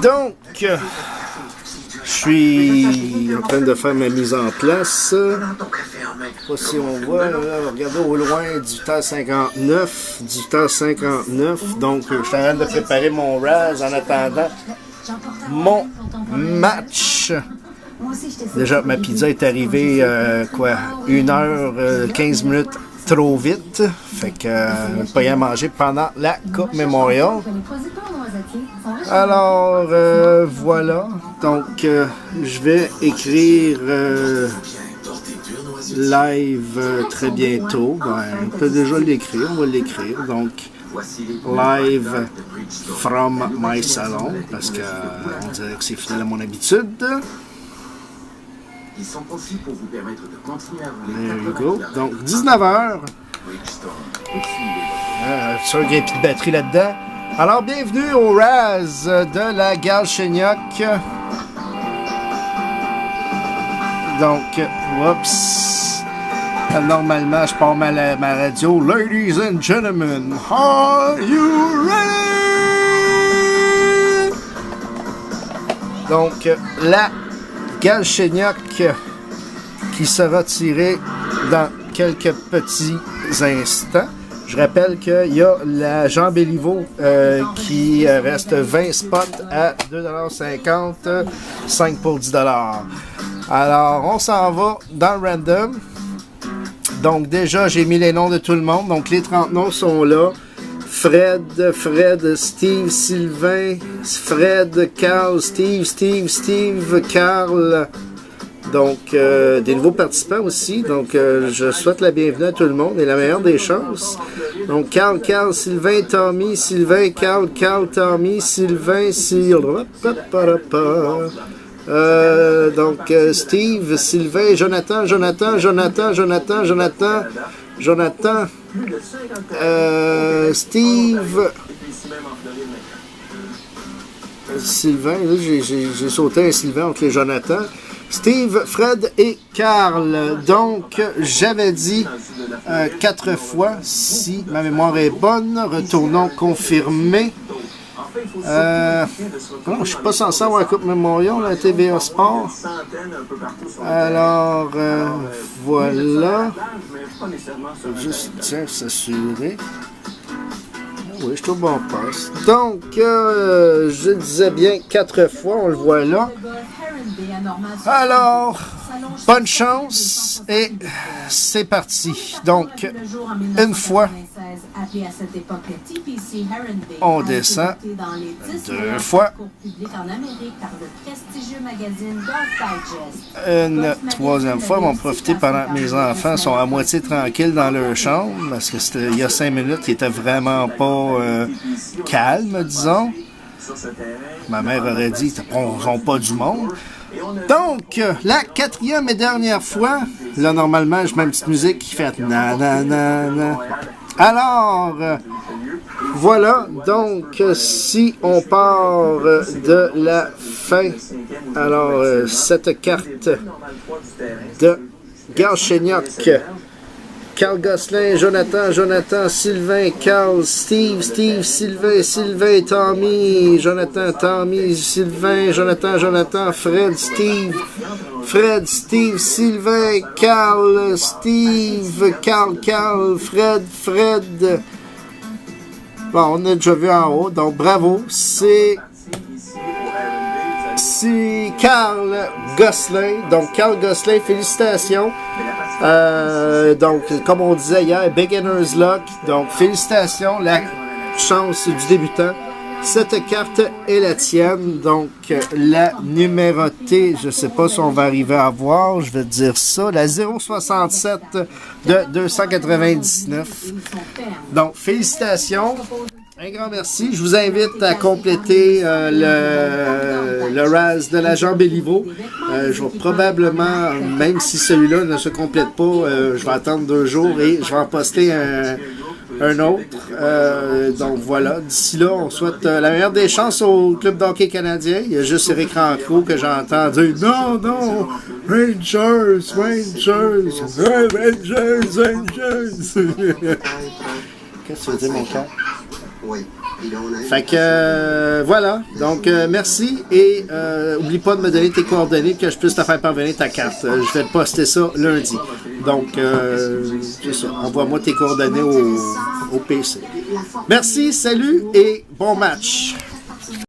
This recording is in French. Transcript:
Donc, je suis en train de faire ma mise en place. Je sais pas si on voit, là, regardez au loin, 18h59. 18h59. Donc, je suis en train de préparer mon Raz en attendant mon match. Déjà, ma pizza est arrivée, 1h15 minutes trop vite. Fait que pas y à manger pendant la Coupe Memorial. Alors, voilà. Donc, je vais écrire live très bientôt. Ben, on peut déjà l'écrire, on va l'écrire. Donc, live from my salon, parce que on dirait que c'est fidèle à mon habitude. Ils sont conçus pour vous permettre de continuer à rouler. There you go. Donc, 19h. Sûr qu'il y a un petit de batterie là-dedans. Alors, bienvenue au Raz de la Galchenyuk. Donc, oups. Normalement, je pars ma radio. Ladies and gentlemen, are you ready? Donc, la Galchenyuk qui sera tirée dans quelques petits instants. Je rappelle qu'il y a la Jean Béliveau qui reste 20 spots à 2,50 $, 5 pour 10 $. Alors, on s'en va dans le random. Donc, déjà, j'ai mis les noms de tout le monde. Donc, les 30 noms sont là. Fred, Steve, Sylvain, Fred, Carl, Steve, Carl. Donc, des nouveaux participants aussi. Donc, je souhaite la bienvenue à tout le monde et la meilleure des chances. Donc, Carl, Sylvain, Tommy, Carl, Tommy, Sylvain, donc, Steve, Sylvain, Jonathan, Steve, Sylvain, là, j'ai sauté un Sylvain entre les Jonathan. Steve, Fred et Carl. Donc, j'avais dit 4 fois, si ma mémoire est bonne. Retournons confirmer. Non, je ne suis pas censé avoir la Coupe Memorial à TVA Sport. Alors, voilà. Juste, tiens, s'assurer. Oui, je suis au bon poste. Donc, je disais bien 4 fois, on le voit là. Alors, bonne chance et c'est parti. Donc, une fois, on descend. 2 fois. Une 3e fois, on va profiter pendant que mes enfants sont à moitié tranquilles dans leur chambre, parce que c'était il y a 5 minutes qui était vraiment pas calme, disons. Ma mère aurait dit, on sont pas du monde. Donc, la 4e et dernière fois, là, normalement, je mets une petite musique qui fait na. Alors, voilà. Donc, si on part de la fin, alors, cette carte de Galchenyuk, Carl Gosselin, Jonathan, Sylvain, Carl, Steve, Sylvain, Tommy, Tommy, Sylvain, Jonathan, Fred, Steve, Sylvain, Carl, Steve, Carl, Fred. Bon, on a déjà vu en haut, donc bravo, c'est Carl Gosselin. Donc, Carl Gosselin, félicitations. Donc, comme on disait hier, Beginner's Luck. Donc, félicitations, la chance du débutant. Cette carte est la tienne. Donc, la numérotée, je ne sais pas si on va arriver à voir, je vais te dire ça. La 067 de 299. Donc, félicitations. Un grand merci. Je vous invite à compléter le Raz de la Jean Béliveau. Je vais probablement, même si celui-là ne se complète pas, je vais attendre 2 jours et je vais en poster un autre. Donc voilà. D'ici là, on souhaite la meilleure des chances au club d'hockey canadien. Il y a juste Eric Rancreau que j'entends dire non, Rangers. Qu'est-ce que tu veux dire, mon cœur? Oui. Fait que voilà, donc merci et oublie pas de me donner tes coordonnées que je puisse te faire parvenir ta carte. Je vais poster ça lundi. Donc c'est ça, envoie-moi tes coordonnées au PC. Merci, salut et bon match.